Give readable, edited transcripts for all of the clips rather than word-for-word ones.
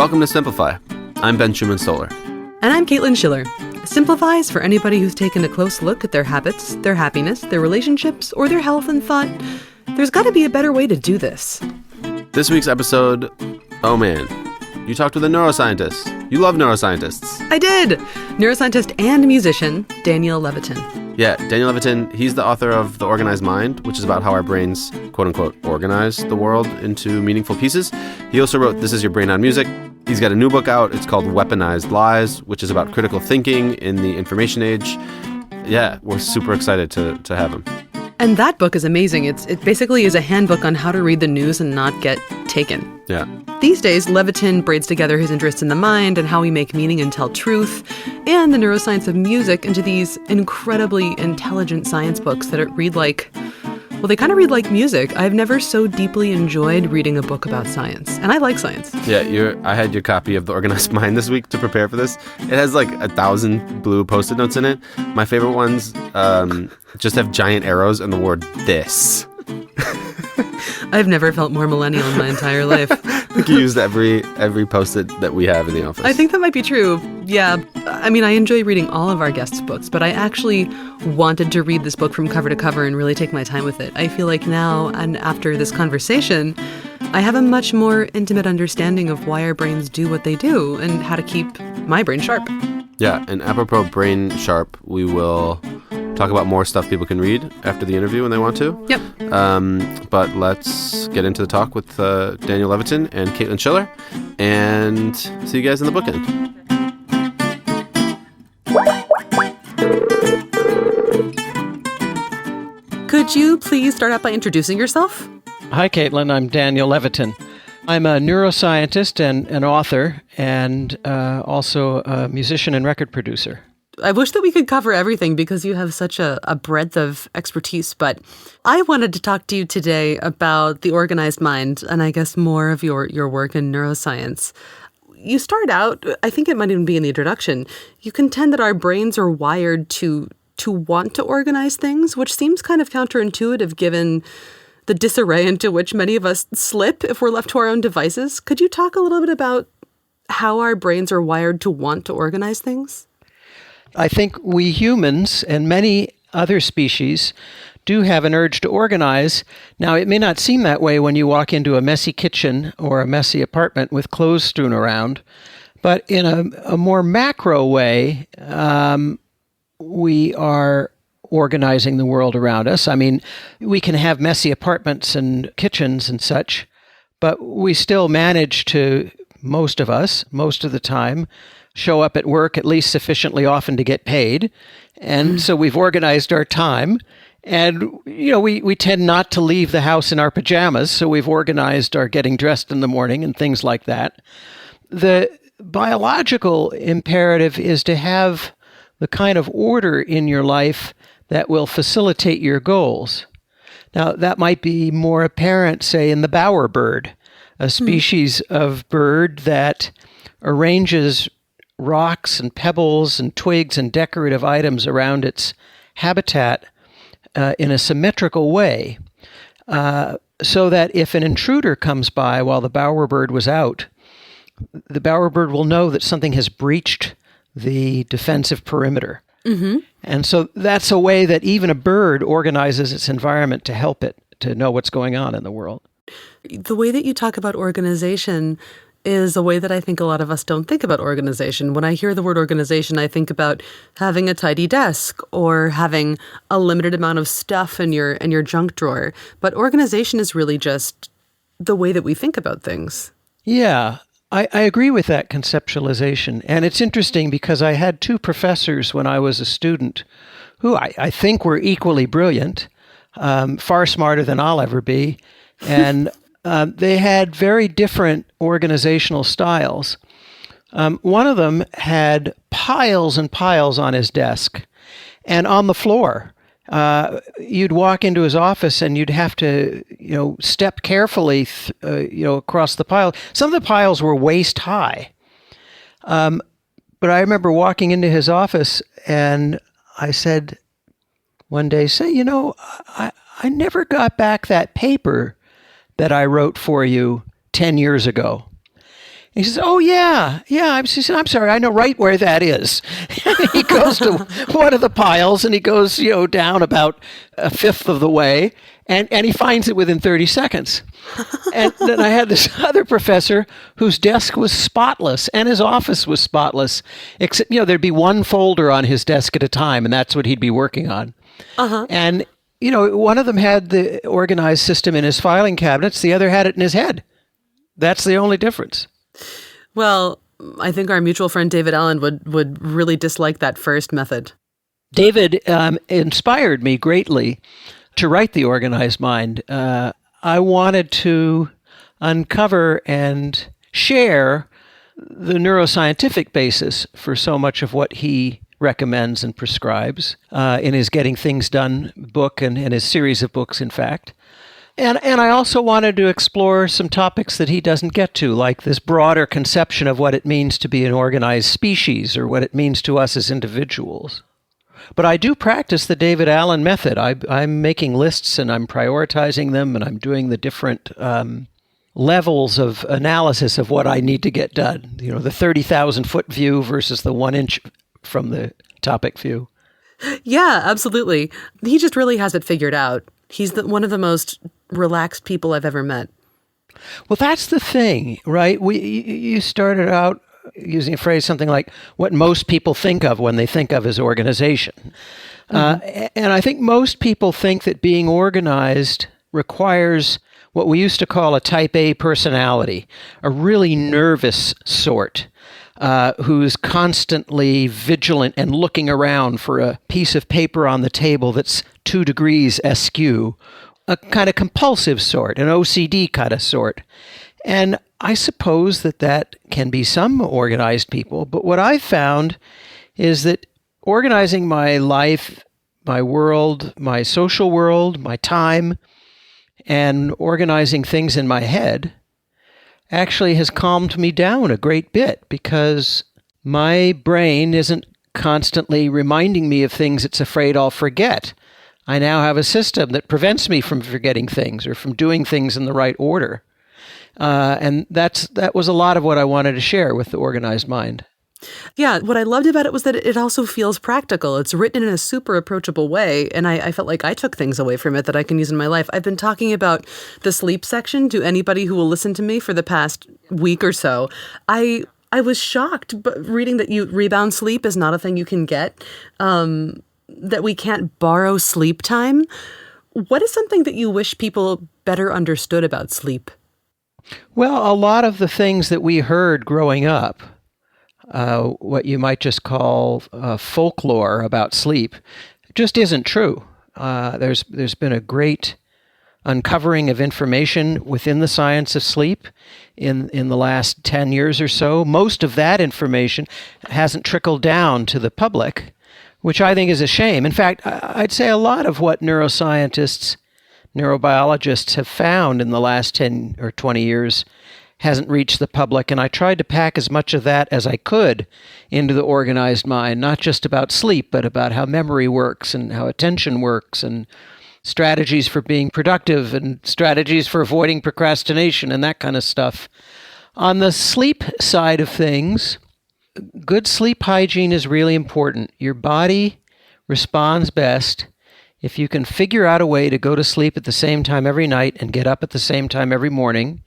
Welcome to Simplify. I'm Ben Schuman-Stoler. And I'm Caitlin Schiller. Simplify is for anybody who's taken a close look at their habits, their happiness, their relationships, or their health and thought, there's got to be a better way to do this. This week's episode, oh man, you talked with a neuroscientist. You love neuroscientists. I did! Neuroscientist and musician, Daniel Levitin. Yeah, Daniel Levitin, he's the author of The Organized Mind, which is about how our brains, quote-unquote, organize the world into meaningful pieces. He also wrote This Is Your Brain on Music. He's got a new book out. It's called Weaponized Lies, which is about critical thinking in the information age. Yeah, we're super excited to have him. And that book is amazing. It basically is a handbook on how to read the news and not get taken. Yeah. These days, Levitin braids together his interests in the mind and how we make meaning and tell truth, and the neuroscience of music into these incredibly intelligent science books that read like, well, they kind of read like music. I've never so deeply enjoyed reading a book about science, and I like science. Yeah, I had your copy of The Organized Mind this week to prepare for this. It has like 1,000 blue Post-it notes in it. My favorite ones just have giant arrows and the word "this." I've never felt more millennial in my entire life. I think you used every Post-it that we have in the office. I think that might be true. Yeah. I mean, I enjoy reading all of our guests' books, but I actually wanted to read this book from cover to cover and really take my time with it. I feel like now, and after this conversation, I have a much more intimate understanding of why our brains do what they do and how to keep my brain sharp. Yeah, and apropos brain sharp, we will talk about more stuff people can read after the interview when they want to. Yep. But let's get into the talk with Daniel Levitin and Caitlin Schiller, and see you guys in the bookend. Could you please start out by introducing yourself? Hi, Caitlin. I'm Daniel Levitin. I'm a neuroscientist and an author, and also a musician and record producer. I wish that we could cover everything because you have such a breadth of expertise, but I wanted to talk to you today about the organized mind and I guess more of your work in neuroscience. You start out, I think it might even be in the introduction, you contend that our brains are wired to want to organize things, which seems kind of counterintuitive given the disarray into which many of us slip if we're left to our own devices. Could you talk a little bit about how our brains are wired to want to organize things? I think we humans and many other species do have an urge to organize. Now, it may not seem that way when you walk into a messy kitchen or a messy apartment with clothes strewn around, but in a more macro way, we are organizing the world around us. I mean, we can have messy apartments and kitchens and such, but we still manage to, most of us, most of the time, show up at work at least sufficiently often to get paid. And so we've organized our time. And, we tend not to leave the house in our pajamas. So we've organized our getting dressed in the morning and things like that. The biological imperative is to have the kind of order in your life that will facilitate your goals. Now, that might be more apparent, say, in the bowerbird, a species of bird that arranges rocks and pebbles and twigs and decorative items around its habitat in a symmetrical way, so that if an intruder comes by while the bowerbird was out, the bowerbird will know that something has breached the defensive perimeter. Mm-hmm. And so that's a way that even a bird organizes its environment to help it to know what's going on in the world. The way that you talk about organization is a way that I think a lot of us don't think about organization. When I hear the word organization, I think about having a tidy desk or having a limited amount of stuff in your junk drawer. But organization is really just the way that we think about things. Yeah, I agree with that conceptualization. And it's interesting because I had two professors when I was a student who I think were equally brilliant, far smarter than I'll ever be. And they had very different organizational styles. One of them had piles and piles on his desk and on the floor. You'd walk into his office and you'd have to, step carefully, across the pile. Some of the piles were waist high. But I remember walking into his office and I said one day, I never got back that paper that I wrote for you 10 years ago. He says, "Oh, yeah. She said, I'm sorry, I know right where that is." He goes to one of the piles, and he goes, down about a fifth of the way, and he finds it within 30 seconds. And then I had this other professor whose desk was spotless, and his office was spotless, except, there'd be one folder on his desk at a time, and that's what he'd be working on. Uh-huh. And, one of them had the organized system in his filing cabinets, the other had it in his head. That's the only difference. Well, I think our mutual friend David Allen would really dislike that first method. David inspired me greatly to write The Organized Mind. I wanted to uncover and share the neuroscientific basis for so much of what he recommends and prescribes in his Getting Things Done book and his series of books, in fact. And I also wanted to explore some topics that he doesn't get to, like this broader conception of what it means to be an organized species or what it means to us as individuals. But I do practice the David Allen method. I'm making lists and I'm prioritizing them and I'm doing the different levels of analysis of what I need to get done. The 30,000-foot view versus the 1 inch from the topic view. Yeah, absolutely. He just really has it figured out. He's one of the most relaxed people I've ever met. Well, that's the thing, right? You started out using a phrase something like what most people think of when they think of as organization. And I think most people think that being organized requires what we used to call a type A personality, a really nervous sort. Who's constantly vigilant and looking around for a piece of paper on the table that's 2 degrees askew, a kind of compulsive sort, an OCD kind of sort. And I suppose that can be some organized people, but what I've found is that organizing my life, my world, my social world, my time, and organizing things in my head actually has calmed me down a great bit because my brain isn't constantly reminding me of things it's afraid I'll forget. I now have a system that prevents me from forgetting things or from doing things in the right order. And that was a lot of what I wanted to share with The Organized Mind. Yeah, what I loved about it was that it also feels practical. It's written in a super approachable way, and I felt like I took things away from it that I can use in my life. I've been talking about the sleep section to anybody who will listen to me for the past week or so. I was shocked reading that rebound sleep is not a thing you can get, that we can't borrow sleep time. What is something that you wish people better understood about sleep? Well, a lot of the things that we heard growing up, what you might just call folklore about sleep, just isn't true. There's been a great uncovering of information within the science of sleep in the last 10 years or so. Most of that information hasn't trickled down to the public, which I think is a shame. In fact, I'd say a lot of what neurobiologists have found in the last 10 or 20 years hasn't reached the public, and I tried to pack as much of that as I could into The Organized Mind, not just about sleep, but about how memory works and how attention works and strategies for being productive and strategies for avoiding procrastination and that kind of stuff. On the sleep side of things, good sleep hygiene is really important. Your body responds best if you can figure out a way to go to sleep at the same time every night and get up at the same time every morning.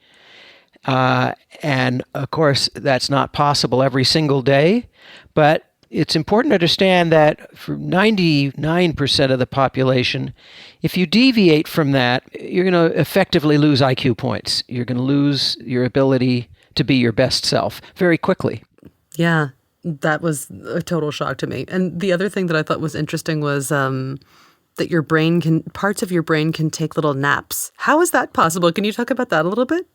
And of course, that's not possible every single day, but it's important to understand that for 99% of the population, if you deviate from that, you're going to effectively lose IQ points. You're going to lose your ability to be your best self very quickly. Yeah, that was a total shock to me. And the other thing that I thought was interesting was that parts of your brain can take little naps. How is that possible? Can you talk about that a little bit?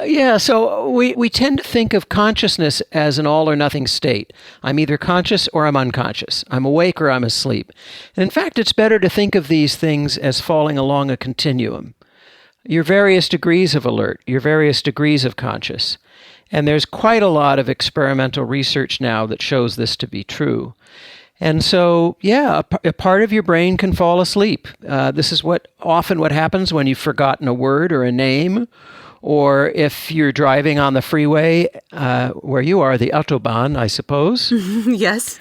Yeah, so we tend to think of consciousness as an all-or-nothing state. I'm either conscious or I'm unconscious. I'm awake or I'm asleep. And in fact, it's better to think of these things as falling along a continuum. Your various degrees of alert, your various degrees of conscious. And there's quite a lot of experimental research now that shows this to be true. And so, yeah, a part of your brain can fall asleep. This is what happens when you've forgotten a word or a name, Or if you're driving on the freeway, where you are, the Autobahn, I suppose. Yes.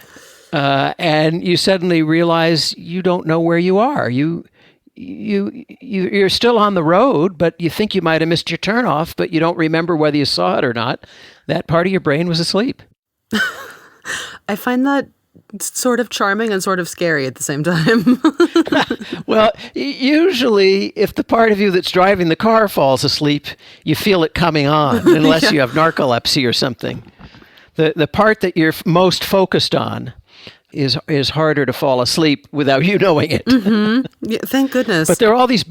And you suddenly realize you don't know where you are. You're still on the road, but you think you might have missed your turnoff, but you don't remember whether you saw it or not. That part of your brain was asleep. I find that sort of charming and sort of scary at the same time. Well, usually if the part of you that's driving the car falls asleep, you feel it coming on, unless you have narcolepsy or something. The part that you're most focused on is harder to fall asleep without you knowing it. Yeah, thank goodness. But there are all these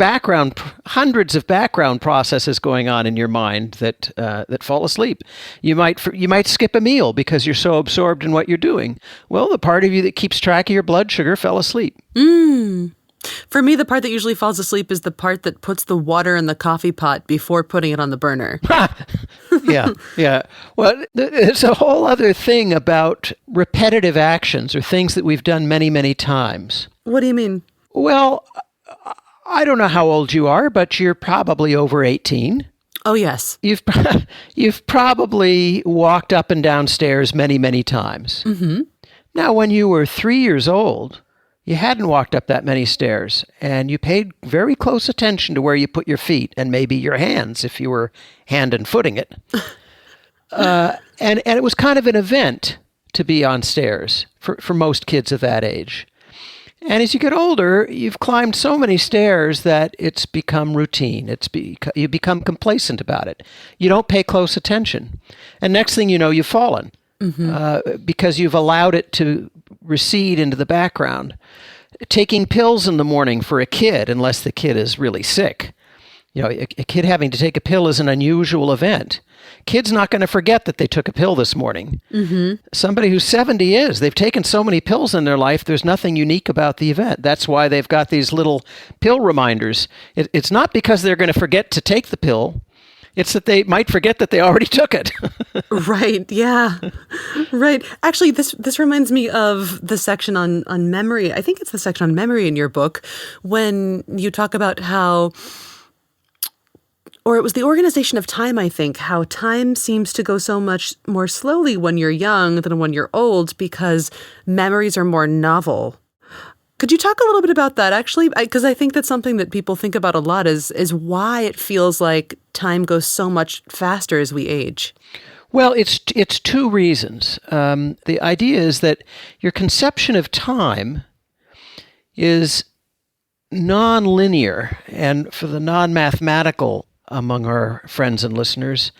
hundreds of background processes going on in your mind that fall asleep. You might skip a meal because you're so absorbed in what you're doing. Well, the part of you that keeps track of your blood sugar fell asleep. For me, the part that usually falls asleep is the part that puts the water in the coffee pot before putting it on the burner. Yeah. Well, there's a whole other thing about repetitive actions or things that we've done many, many times. What do you mean? Well, I don't know how old you are, but you're probably over 18. Oh, yes. You've probably walked up and down stairs many, many times. Mm-hmm. Now, when you were 3 years old, you hadn't walked up that many stairs, and you paid very close attention to where you put your feet and maybe your hands if you were hand and footing it. And it was kind of an event to be on stairs for most kids of that age. And as you get older, you've climbed so many stairs that it's become routine. You become complacent about it. You don't pay close attention. And next thing you know, you've fallen because you've allowed it to recede into the background. Taking pills in the morning for a kid, unless the kid is really sick. A kid having to take a pill is an unusual event. Kid's not going to forget that they took a pill this morning. Mm-hmm. Somebody who's 70 is. They've taken so many pills in their life, there's nothing unique about the event. That's why they've got these little pill reminders. It's not because they're going to forget to take the pill. It's that they might forget that they already took it. Right. Yeah. Right. Actually, this reminds me of the section on memory. I think it's the section on memory in your book when you talk about how, or it was the organization of time, I think, how time seems to go so much more slowly when you're young than when you're old because memories are more novel. Could you talk a little bit about that, actually? Because I think that's something that people think about a lot is why it feels like time goes so much faster as we age. Well, it's two reasons. The idea is that your conception of time is non-linear. And for the non-mathematical among our friends and listeners,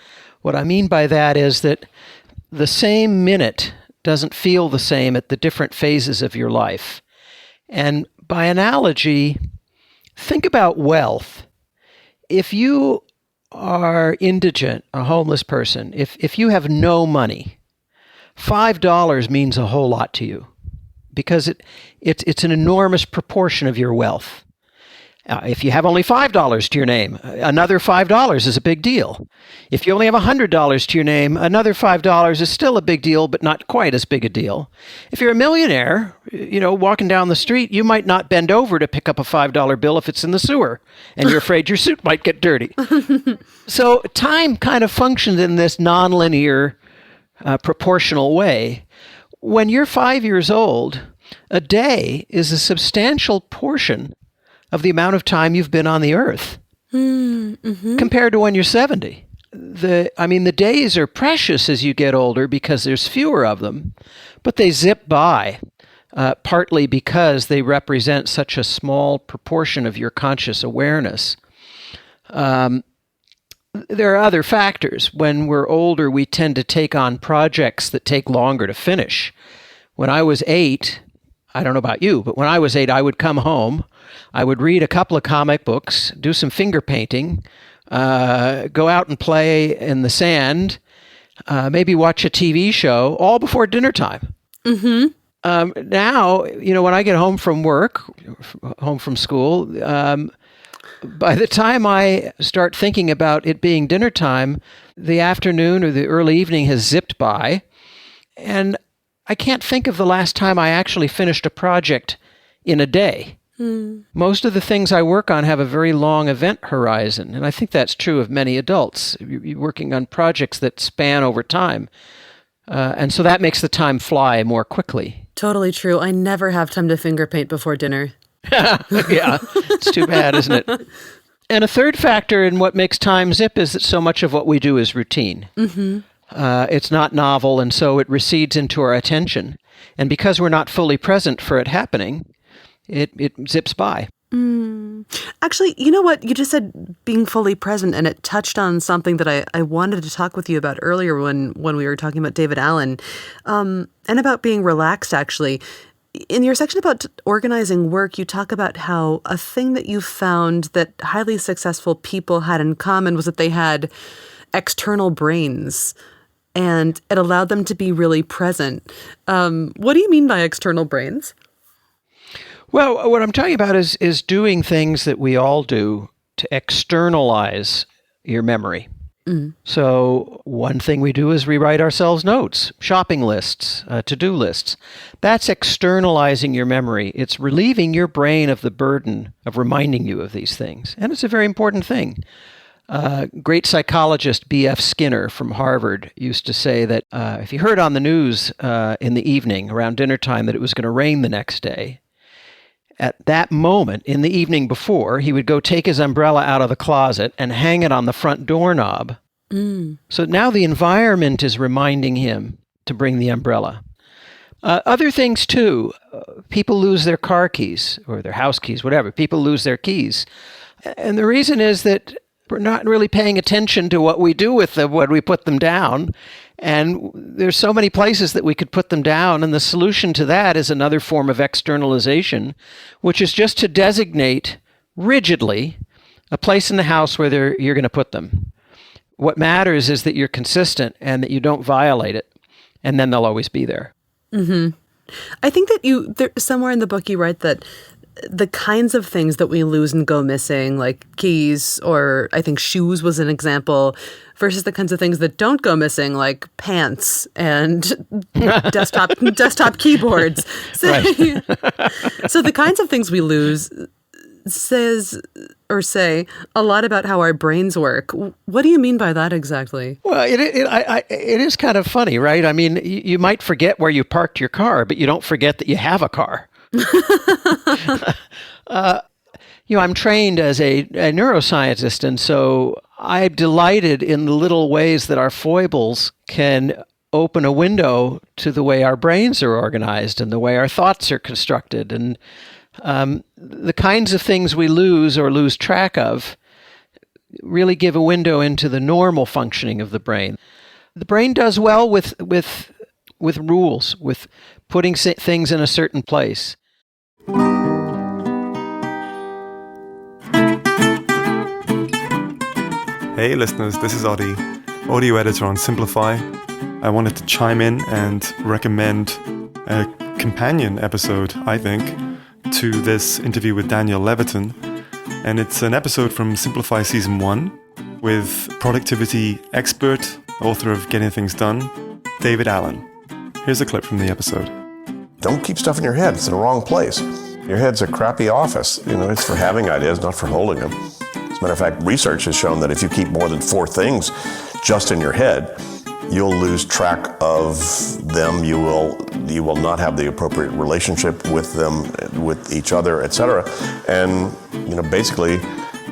what I mean by that is that the same minute doesn't feel the same at the different phases of your life. And by analogy, think about wealth. If you are indigent, a homeless person, if you have no money, $5 means a whole lot to you because it's an enormous proportion of your wealth. If you have only $5 to your name, another $5 is a big deal. If you only have $100 to your name, another $5 is still a big deal, but not quite as big a deal. If you're a millionaire, walking down the street, you might not bend over to pick up a $5 bill if it's in the sewer, and you're afraid your suit might get dirty. So time kind of functions in this nonlinear, proportional way. When you're 5 years old, a day is a substantial portion of the amount of time you've been on the earth compared to when you're 70. The days are precious as you get older because there's fewer of them, but they zip by, partly because they represent such a small proportion of your conscious awareness. There are other factors. When we're older, we tend to take on projects that take longer to finish. When I was 8, I don't know about you, but when I was 8, I would come home, I would read a couple of comic books, do some finger painting, go out and play in the sand, maybe watch a TV show, all before dinner time. Mm-hmm. Now, when I get home from work, home from school, by the time I start thinking about it being dinner time, the afternoon or the early evening has zipped by, and I can't think of the last time I actually finished a project in a day. Most of the things I work on have a very long event horizon, and I think that's true of many adults. You're working on projects that span over time, and so that makes the time fly more quickly. Totally true. I never have time to finger paint before dinner. Yeah, it's too bad, isn't it? And a third factor in what makes time zip is that so much of what we do is routine. It's not novel, and so it recedes into our attention. And because we're not fully present for it happening, it zips by. Actually, you know what? You just said being fully present, and it touched on something that I wanted to talk with you about earlier when we were talking about David Allen, and about being relaxed, actually. In your section about organizing work, you talk about how a thing that you found that highly successful people had in common was that they had external brains, and it allowed them to be really present. What do you mean by external brains? Well, what I'm talking about is doing things that we all do to externalize your memory. So one thing we do is rewrite ourselves notes, shopping lists, to-do lists. That's externalizing your memory. It's relieving your brain of the burden of reminding you of these things. And it's a very important thing. Great psychologist B.F. Skinner from Harvard used to say that if he heard on the news in the evening around dinner time that it was going to rain the next day, at that moment, in the evening before, he would go take his umbrella out of the closet and hang it on the front doorknob. So now the environment is reminding him to bring the umbrella. Other things, too. People lose their car keys or their house keys, whatever. People lose their keys. And the reason is that we're not really paying attention to what we do with them when we put them down. And there's so many places that we could put them down. And the solution to that is another form of externalization, which is just to designate rigidly a place in the house where you're going to put them. What matters is that you're consistent and that you don't violate it. And then they'll always be there. I think that somewhere in the book you write that the kinds of things that we lose and go missing, like keys, or I think shoes was an example, versus the kinds of things that don't go missing, like pants and desktop keyboards. So, so the kinds of things we lose say a lot about how our brains work. What do you mean by that exactly? Well, it is kind of funny, right? I mean, you might forget where you parked your car, but you don't forget that you have a car. I'm trained as a neuroscientist, and so I'm delighted in the little ways that our foibles can open a window to the way our brains are organized and the way our thoughts are constructed. And the kinds of things we lose or lose track of really give a window into the normal functioning of the brain. The brain does well with rules, with putting things in a certain place. Hey listeners, this is Oddy, audio editor on Simplify. I wanted to chime in and recommend a companion episode, I think, to this interview with Daniel Levitin. And it's an episode from Simplify Season 1 with productivity expert, author of Getting Things Done, David Allen. Here's a clip from the episode. Don't keep stuff in your head. It's in the wrong place. Your head's a crappy office. It's for having ideas, not for holding them. As a matter of fact, research has shown that if you keep more than 4 things just in your head, you'll lose track of them. You will not have the appropriate relationship with them, with each other, etc. And basically,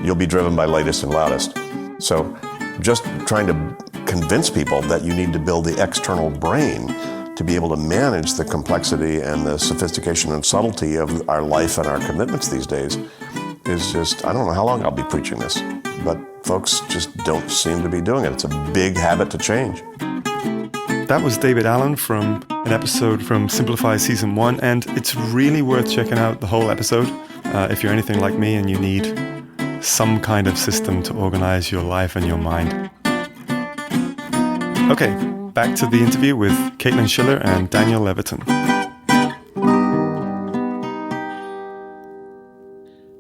you'll be driven by latest and loudest. So, just trying to convince people that you need to build the external brain to be able to manage the complexity and the sophistication and subtlety of our life and our commitments these days is just, I don't know how long I'll be preaching this, but folks just don't seem to be doing it. It's a big habit to change. That was David Allen from an episode from Simplify Season 1, and it's really worth checking out the whole episode if you're anything like me and you need some kind of system to organize your life and your mind. Okay, back to the interview with Caitlin Schiller and Daniel Levitin.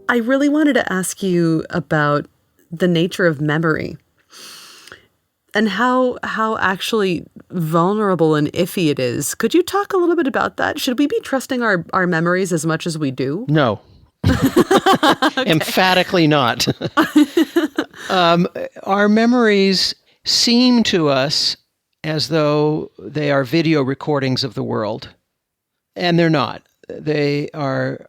I really wanted to ask you about the nature of memory and how actually vulnerable and iffy it is. Could you talk a little bit about that? Should we be trusting our memories as much as we do? No, Emphatically not. Our memories seem to us as though they are video recordings of the world, and they're not. They are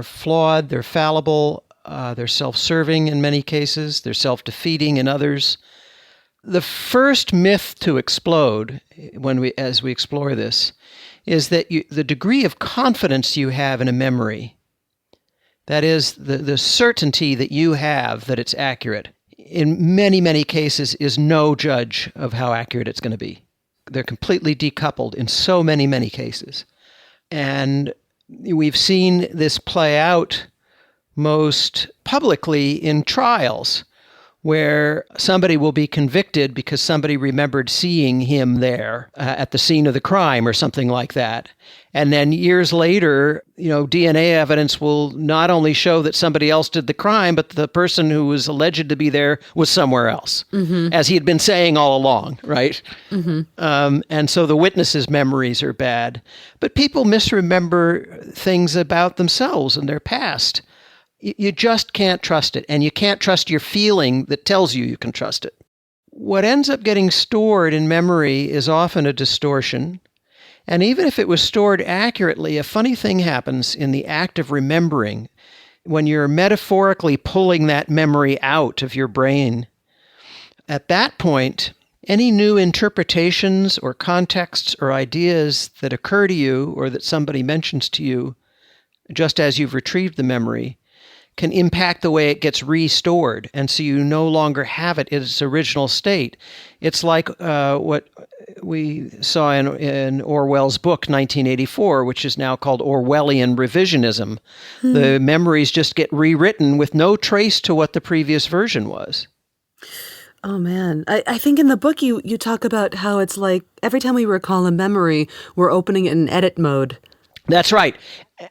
flawed, they're fallible, they're self-serving in many cases, they're self-defeating in others. The first myth to explode as we explore this is that the degree of confidence you have in a memory, that is, the certainty that you have that it's accurate, in many, many cases is no judge of how accurate it's going to be. They're completely decoupled in so many, many cases. And we've seen this play out most publicly in trials, where somebody will be convicted because somebody remembered seeing him there at the scene of the crime or something like that. And then years later, DNA evidence will not only show that somebody else did the crime, but the person who was alleged to be there was somewhere else, as he had been saying all along, right? And so the witnesses' memories are bad. But people misremember things about themselves and their past. You just can't trust it, and you can't trust your feeling that tells you can trust it. What ends up getting stored in memory is often a distortion, and even if it was stored accurately, a funny thing happens in the act of remembering. When you're metaphorically pulling that memory out of your brain, at that point, any new interpretations or contexts or ideas that occur to you or that somebody mentions to you, just as you've retrieved the memory, can impact the way it gets restored, and so you no longer have it in its original state. It's like what we saw in Orwell's book, 1984, which is now called Orwellian revisionism. The memories just get rewritten with no trace to what the previous version was. Oh, man. I think in the book you talk about how it's like every time we recall a memory, we're opening it in edit mode. That's right.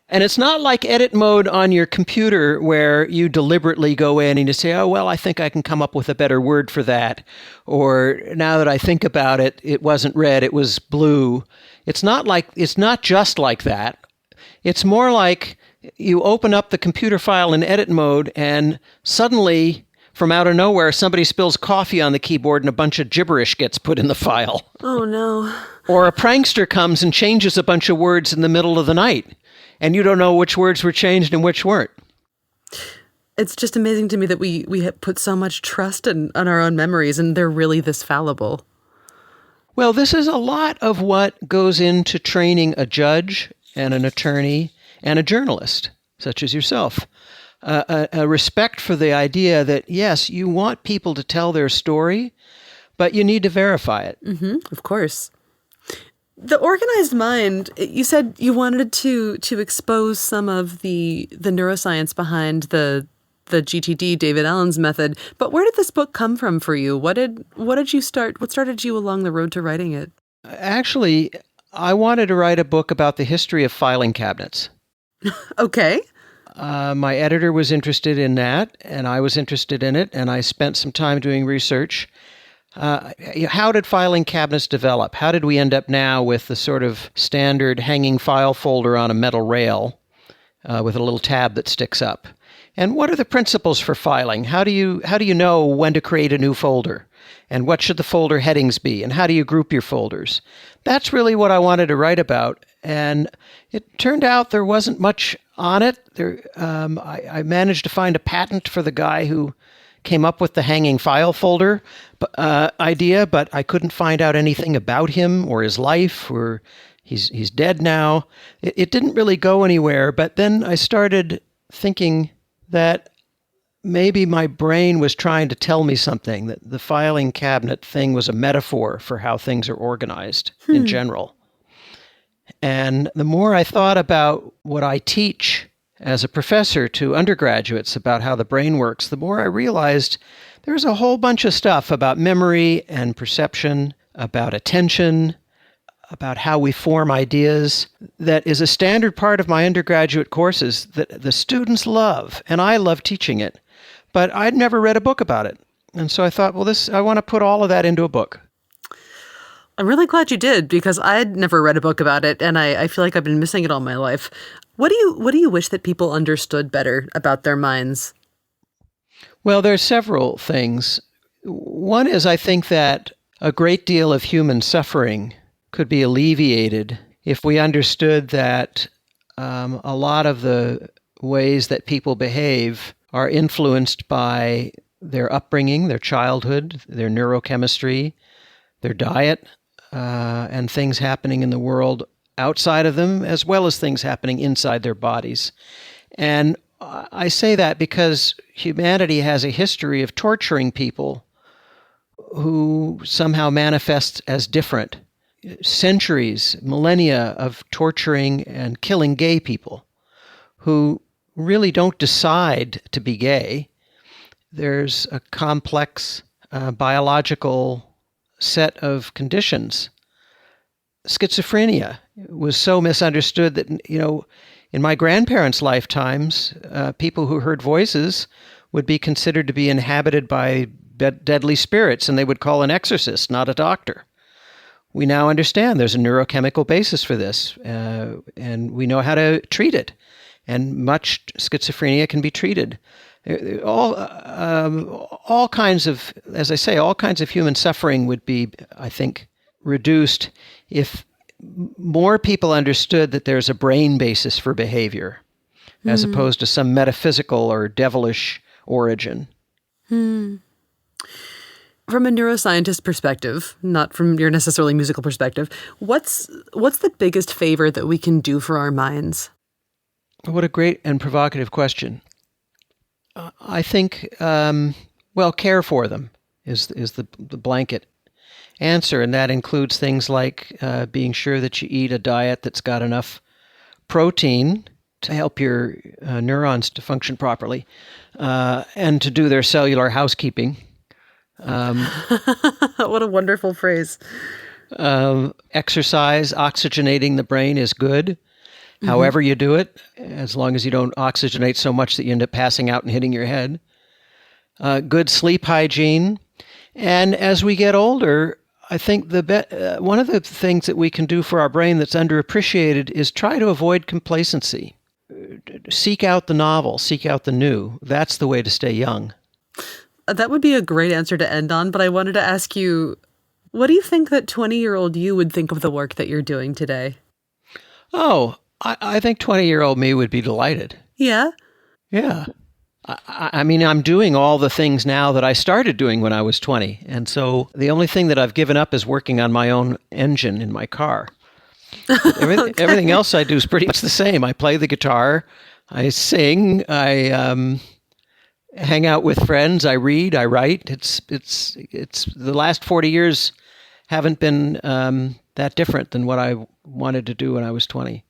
And it's not like edit mode on your computer where you deliberately go in and you say, oh, well, I think I can come up with a better word for that. Or now that I think about it, it wasn't red, it was blue. It's not just like that. It's more like you open up the computer file in edit mode and suddenly, from out of nowhere, somebody spills coffee on the keyboard and a bunch of gibberish gets put in the file. Oh, no. Or a prankster comes and changes a bunch of words in the middle of the night, and you don't know which words were changed and which weren't. It's just amazing to me that we have put so much trust in our own memories, and they're really this fallible. Well, this is a lot of what goes into training a judge and an attorney and a journalist, such as yourself. A respect for the idea that, yes, you want people to tell their story, but you need to verify it. Of course. The organized mind, you said you wanted to expose some of the neuroscience behind the GTD, David Allen's method, but where did this book come from for you? What started you along the road to writing it? Actually, I wanted to write a book about the history of filing cabinets. Okay. My editor was interested in that, and I was interested in it, and I spent some time doing research. How did filing cabinets develop? How did we end up now with the sort of standard hanging file folder on a metal rail with a little tab that sticks up? And what are the principles for filing? How do you know when to create a new folder? And what should the folder headings be? And how do you group your folders? That's really what I wanted to write about. And it turned out there wasn't much on it. I managed to find a patent for the guy who came up with the hanging file folder idea, but I couldn't find out anything about him or his life, or he's dead now. It didn't really go anywhere, but then I started thinking that maybe my brain was trying to tell me something, that the filing cabinet thing was a metaphor for how things are organized in general. And the more I thought about what I teach as a professor to undergraduates about how the brain works, the more I realized there's a whole bunch of stuff about memory and perception, about attention, about how we form ideas, that is a standard part of my undergraduate courses that the students love, and I love teaching it. But I'd never read a book about it. And so I thought, well, I want to put all of that into a book. I'm really glad you did, because I'd never read a book about it, and I feel like I've been missing it all my life. What do you wish that people understood better about their minds? Well, there's several things. One is I think that a great deal of human suffering could be alleviated if we understood that a lot of the ways that people behave are influenced by their upbringing, their childhood, their neurochemistry, their diet, and things happening in the world outside of them, as well as things happening inside their bodies. And I say that because humanity has a history of torturing people who somehow manifest as different. Centuries, millennia of torturing and killing gay people who really don't decide to be gay. There's a complex biological set of conditions. Schizophrenia was so misunderstood that, in my grandparents' lifetimes, people who heard voices would be considered to be inhabited by deadly spirits, and they would call an exorcist, not a doctor. We now understand there's a neurochemical basis for this, and we know how to treat it. And much schizophrenia can be treated. All kinds of, as I say, all kinds of human suffering would be, I think, reduced if more people understood that there's a brain basis for behavior, as opposed to some metaphysical or devilish origin. From a neuroscientist perspective, not from your necessarily musical perspective, what's the biggest favor that we can do for our minds? What a great and provocative question. I think, care for them is the blanket answer, and that includes things like being sure that you eat a diet that's got enough protein to help your neurons to function properly, and to do their cellular housekeeping. What a wonderful phrase. Exercise, oxygenating the brain is good. However you do it, as long as you don't oxygenate so much that you end up passing out and hitting your head. Good sleep hygiene. And as we get older, I think one of the things that we can do for our brain that's underappreciated is try to avoid complacency. Seek out the novel, seek out the new. That's the way to stay young. That would be a great answer to end on, but I wanted to ask you, what do you think that 20-year-old you would think of the work that you're doing today? Oh, I think 20-year-old me would be delighted. Yeah? Yeah. I mean, I'm doing all the things now that I started doing when I was 20. And so the only thing that I've given up is working on my own engine in my car. Everything else I do is pretty much the same. I play the guitar, I sing, I hang out with friends, I read, I write. It's the last 40 years haven't been that different than what I wanted to do when I was 20.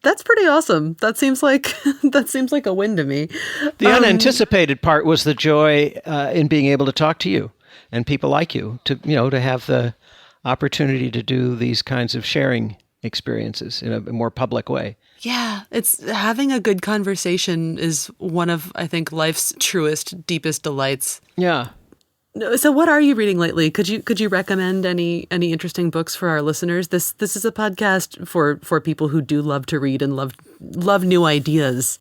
That's pretty awesome. That seems like a win to me. The unanticipated part was the joy in being able to talk to you and people like you, to have the opportunity to do these kinds of sharing experiences in a more public way. Yeah, it's having a good conversation is one of, I think, life's truest, deepest delights. Yeah. So what are you reading lately? Could you recommend any interesting books for our listeners? This is a podcast for people who do love to read and love new ideas.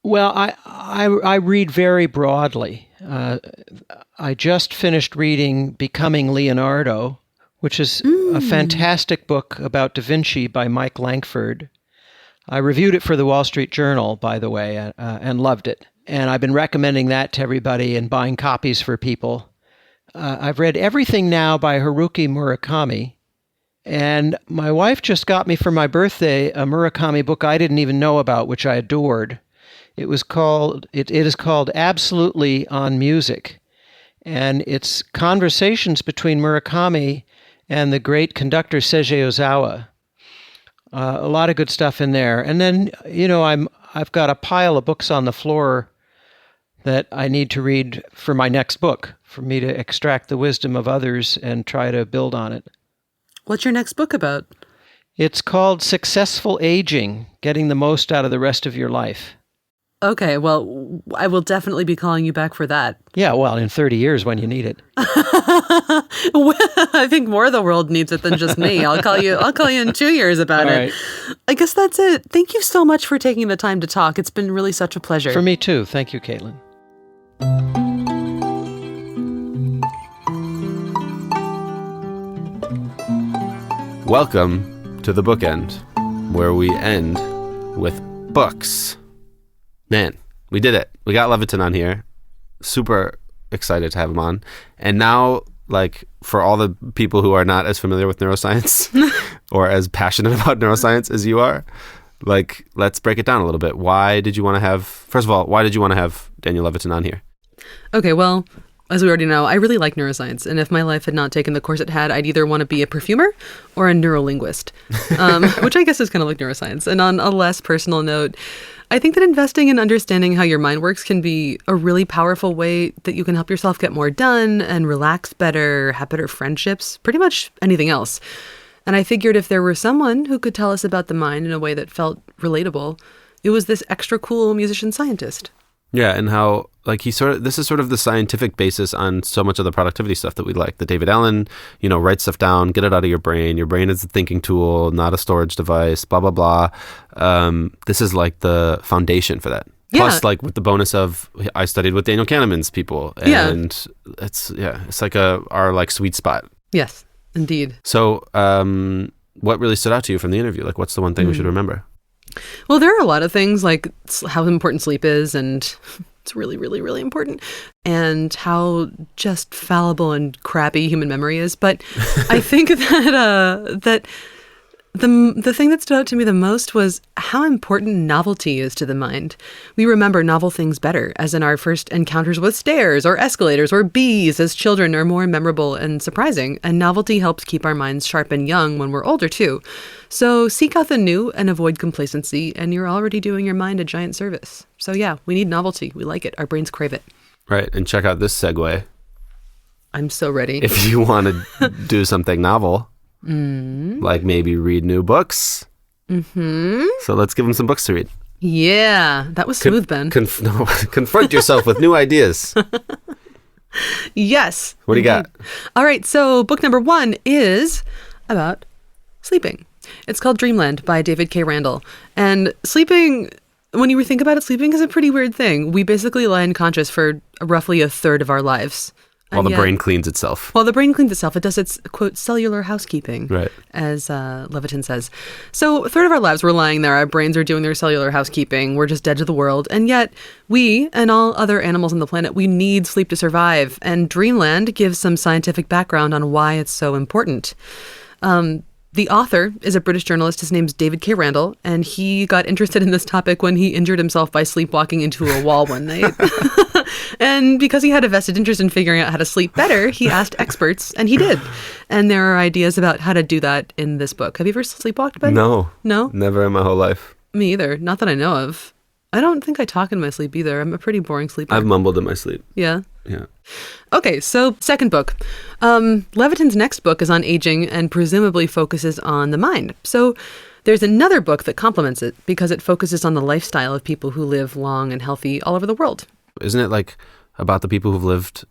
Well, I read very broadly. I just finished reading Becoming Leonardo, which is a fantastic book about Da Vinci by Mike Lankford. I reviewed it for the Wall Street Journal, by the way, and loved it. And I've been recommending that to everybody and buying copies for people. I've read everything now by Haruki Murakami. And my wife just got me for my birthday a Murakami book I didn't even know about, which I adored. It is called Absolutely on Music. And it's conversations between Murakami and the great conductor Seiji Ozawa. A lot of good stuff in there. And then, I've got a pile of books on the floor that I need to read for my next book, for me to extract the wisdom of others and try to build on it. What's your next book about? It's called Successful Aging, Getting the Most Out of the Rest of Your Life. Okay, well, I will definitely be calling you back for that. Yeah, well, in 30 years when you need it. I think more of the world needs it than just me. I'll call you in 2 years about All it. right. I guess that's it. Thank you so much for taking the time to talk. It's been really such a pleasure. For me too. Thank you, Caitlin. Welcome to the bookend, where we end with books. Man, we did it. We got Levitin on here. Super excited to have him on. And now, like, for all the people who are not as familiar with neuroscience or as passionate about neuroscience as you are, like, let's break it down a little bit. Why did you want to have Daniel Levitin on here? Okay, well, as we already know, I really like neuroscience. And if my life had not taken the course it had, I'd either want to be a perfumer or a neurolinguist, which I guess is kind of like neuroscience. And on a less personal note, I think that investing in understanding how your mind works can be a really powerful way that you can help yourself get more done and relax better, have better friendships, pretty much anything else. And I figured if there were someone who could tell us about the mind in a way that felt relatable, it was this extra cool musician scientist. Yeah, and how, like, this is sort of the scientific basis on so much of the productivity stuff that we like. The David Allen, write stuff down, get it out of your brain. Your brain is a thinking tool, not a storage device, blah, blah, blah. This is like the foundation for that. Yeah. Plus, like, with the bonus of, I studied with Daniel Kahneman's people. And it's like our like sweet spot. Yes, indeed. So what really stood out to you from the interview? Like, what's the one thing we should remember? Well, there are a lot of things, like how important sleep is, and it's really, really, really important, and how just fallible and crappy human memory is. But I think that the thing that stood out to me the most was how important novelty is to the mind. We remember novel things better, as in our first encounters with stairs or escalators or bees as children are more memorable and surprising, and novelty helps keep our minds sharp and young when we're older too. So seek out the new and avoid complacency, and you're already doing your mind a giant service. So yeah, we need novelty. We like it. Our brains crave it. Right, and check out this segue. I'm so ready. If you want to do something novel, like maybe read new books. Mm-hmm. So let's give them some books to read. Yeah, that was smooth, Ben. Confront yourself with new ideas. Yes. What do you got? All right, so book number 1 is about sleeping. It's called Dreamland by David K. Randall. And sleeping, when you think about it, sleeping is a pretty weird thing. We basically lie unconscious for roughly a third of our lives. While the brain cleans itself. While the brain cleans itself, it does its, quote, cellular housekeeping, right, as Levitin says. So a third of our lives we're lying there. Our brains are doing their cellular housekeeping. We're just dead to the world. And yet we and all other animals on the planet, we need sleep to survive. And Dreamland gives some scientific background on why it's so important. The author is a British journalist. His name's David K. Randall, and he got interested in this topic when he injured himself by sleepwalking into a wall one night. And because he had a vested interest in figuring out how to sleep better, he asked experts, and he did. And there are ideas about how to do that in this book. Have you ever sleepwalked, Ben? No. No? Never in my whole life. Me either. Not that I know of. I don't think I talk in my sleep either. I'm a pretty boring sleeper. I've mumbled in my sleep. Yeah? Yeah. Okay, so second book. Levitin's next book is on aging and presumably focuses on the mind. So there's another book that complements it because it focuses on the lifestyle of people who live long and healthy all over the world. Isn't it like about the people who've lived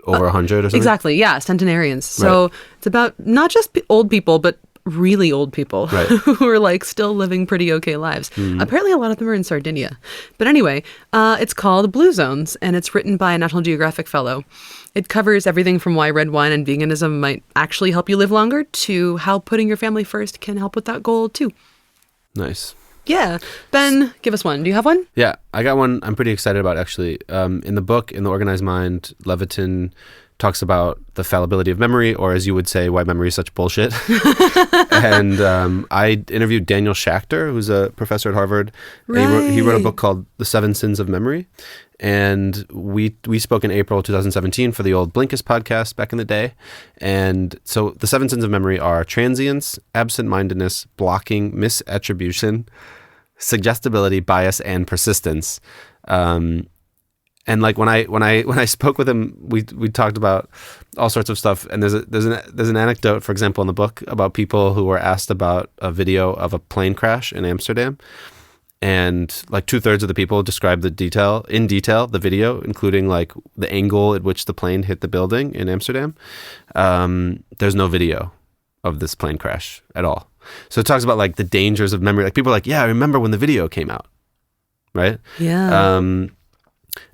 over 100 or something? Exactly, yeah, centenarians. So Right. It's about not just old people, but really old people Right. who are like still living pretty okay lives. Apparently a lot of them are in Sardinia. But anyway, it's called Blue Zones, and it's written by a National Geographic fellow. It covers everything from why red wine and veganism might actually help you live longer to how putting your family first can help with that goal too. Nice. Yeah. Ben, give us one. Do you have one? Yeah, I got one I'm pretty excited about, actually. In the book, in The Organized Mind, Levitin talks about the fallibility of memory, or as you would say, why memory is such bullshit. And I interviewed Daniel Schachter, who's a professor at Harvard. Right. He wrote a book called The 7 Sins of Memory. And we spoke in April 2017 for the old Blinkist podcast back in the day. And so the 7 sins of memory are transience, absent-mindedness, blocking, misattribution, suggestibility, bias, and persistence. And like when I spoke with him, we talked about all sorts of stuff. And there's an anecdote, for example, in the book about people who were asked about a video of a plane crash in Amsterdam. and like 2/3 of the people described in detail the video, including like the angle at which the plane hit the building in Amsterdam. There's no video of this plane crash at all. So it talks about like the dangers of memory. Like people are like, yeah, I remember when the video came out, right? Yeah.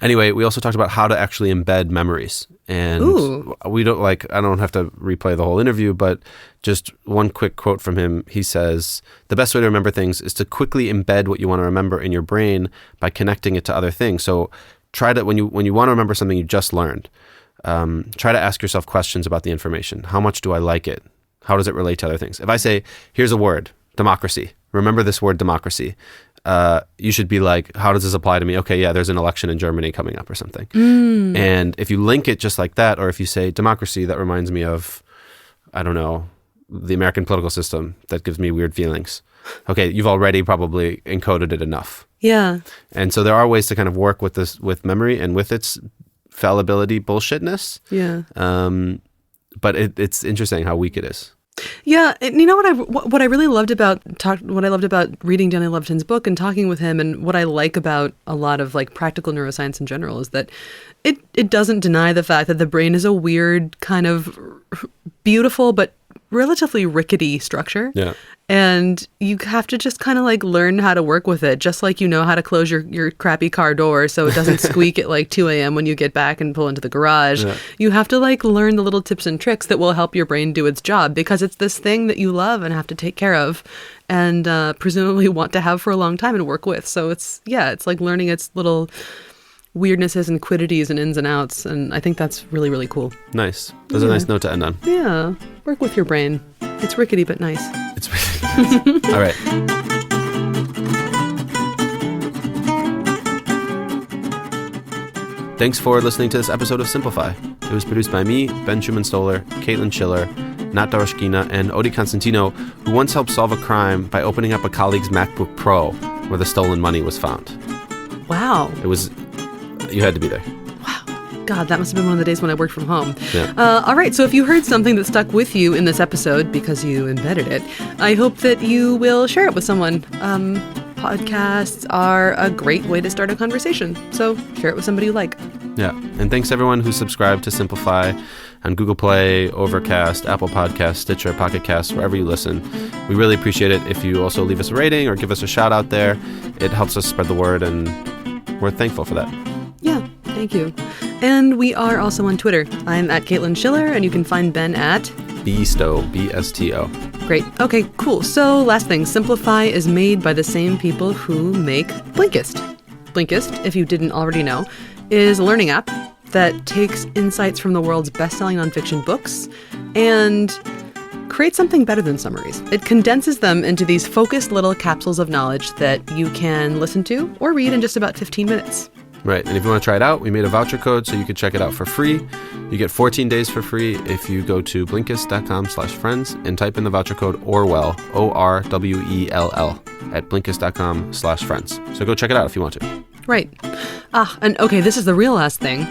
Anyway, we also talked about how to actually embed memories. And we don't I don't have to replay the whole interview, but just one quick quote from him. He says, the best way to remember things is to quickly embed what you want to remember in your brain by connecting it to other things. So try to, when you want to remember something you just learned, try to ask yourself questions about the information. How much do I like it? How does it relate to other things? If I say, here's a word, democracy, remember this word democracy. You should be like, how does this apply to me? Okay, yeah, there's an election in Germany coming up or something. And if you link it just like that, or if you say democracy, that reminds me of, I don't know, the American political system, that gives me weird feelings. Okay, you've already probably encoded it enough. Yeah. And so there are ways to kind of work with this, with memory and with its fallibility bullshitness. Yeah. But it's interesting how weak it is. Yeah, and you know what I really loved about reading Danny Levitin's book and talking with him, and what I like about a lot of like practical neuroscience in general, is that it doesn't deny the fact that the brain is a weird, kind of beautiful but relatively rickety structure. Yeah. And you have to just kind of like learn how to work with it, just like you know how to close your crappy car door so it doesn't squeak at like 2 a.m. when you get back and pull into the garage. Yeah. You have to like learn the little tips and tricks that will help your brain do its job, because it's this thing that you love and have to take care of, and presumably want to have for a long time and work with. So it's like learning its little weirdnesses and quiddities and ins and outs, and I think that's really, really cool. Nice. That's a nice note to end on. Yeah. Work with your brain. It's rickety but nice. It's rickety nice. All right. Thanks for listening to this episode of Simplify. It was produced by me, Ben Schuman-Stoler, Caitlin Schiller, Nat Doroshkina, and Odi Constantino, who once helped solve a crime by opening up a colleague's MacBook Pro where the stolen money was found. Wow. You had to be there. Wow. God, that must have been one of the days when I worked from home. Yeah. All right, so if you heard something that stuck with you in this episode because you embedded it, I hope that you will share it with someone. Podcasts are a great way to start a conversation, so share it with somebody you like. Yeah, and thanks everyone who subscribed to Simplify on Google Play, Overcast, Apple Podcasts, Stitcher, Pocket Casts, wherever you listen. We really appreciate it if you also leave us a rating or give us a shout out there. It helps us spread the word, and we're thankful for that. Yeah, thank you. And we are also on Twitter. I'm at Caitlin Schiller, and you can find Ben at Bsto, B-S-T-O. Great. Okay, cool. So last thing, Simplify is made by the same people who make Blinkist. Blinkist, if you didn't already know, is a learning app that takes insights from the world's best-selling nonfiction books and creates something better than summaries. It condenses them into these focused little capsules of knowledge that you can listen to or read in just about 15 minutes. Right, and if you want to try it out, we made a voucher code so you could check it out for free. You get 14 days for free if you go to Blinkist.com/friends and type in the voucher code Orwell, O-R-W-E-L-L, at Blinkist.com/friends. So go check it out if you want to. Right. And okay, this is the real last thing.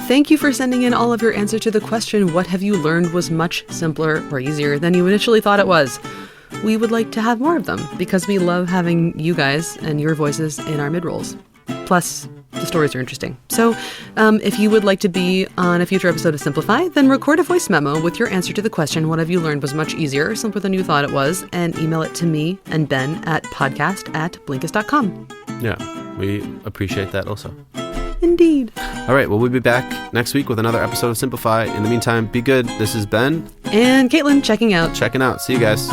Thank you for sending in all of your answers to the question, what have you learned was much simpler or easier than you initially thought it was? We would like to have more of them because we love having you guys and your voices in our mid-rolls. Plus, the stories are interesting. So if you would like to be on a future episode of Simplify, then record a voice memo with your answer to the question, what have you learned was much easier or simpler than you thought it was, and email it to me and Ben at podcast@blinkist.com. Yeah, we appreciate that also. Indeed. All right, well, we'll be back next week with another episode of Simplify. In the meantime, be good. This is Ben. And Caitlin checking out. Checking out. See you guys.